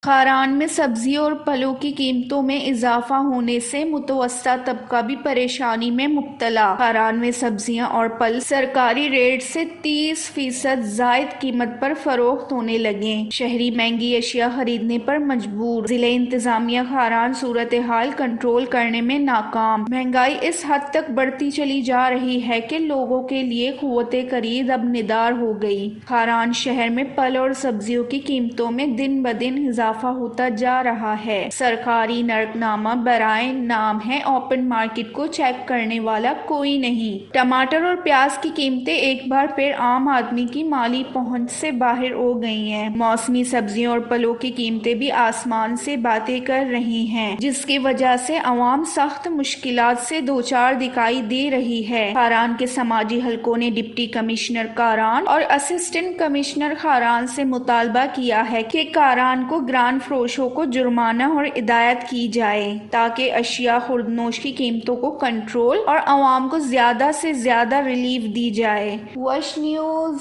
خاران میں سبزیوں اور پھلوں کی قیمتوں میں اضافہ ہونے سے متوسطہ طبقہ بھی پریشانی میں مبتلا۔ خاران میں سبزیاں اور پھل سرکاری ریٹ سے 30% زائد قیمت پر فروخت ہونے لگے۔ شہری مہنگی اشیاء خریدنے پر مجبور۔ ضلع انتظامیہ خاران صورتحال کنٹرول کرنے میں ناکام۔ مہنگائی اس حد تک بڑھتی چلی جا رہی ہے کہ لوگوں کے لیے قوت خرید اب ندار ہو گئی۔ خاران شہر میں پھل اور سبزیوں کی قیمتوں میں دن بدن اضافہ ہوتا جا رہا ہے۔ سرکاری نرخ نامہ برائے نام ہے، اوپن مارکیٹ کو چیک کرنے والا کوئی نہیں۔ ٹماٹر اور پیاز کی قیمتیں ایک بار پھر عام آدمی کی مالی پہنچ سے باہر ہو گئی ہیں۔ موسمی سبزیوں اور پھلوں کی قیمتیں بھی آسمان سے باتیں کر رہی ہیں، جس کی وجہ سے عوام سخت مشکلات سے دوچار دکھائی دے رہی ہے۔ خاران کے سماجی حلقوں نے ڈپٹی کمشنر خاران اور اسسٹنٹ کمشنر خاران سے مطالبہ کیا ہے کہ خاران کو گران فروشوں کو جرمانہ اور ہدایت کی جائے تاکہ اشیاء خوردنوش کی قیمتوں کو کنٹرول اور عوام کو زیادہ سے زیادہ ریلیف دی جائے۔ وش نیوز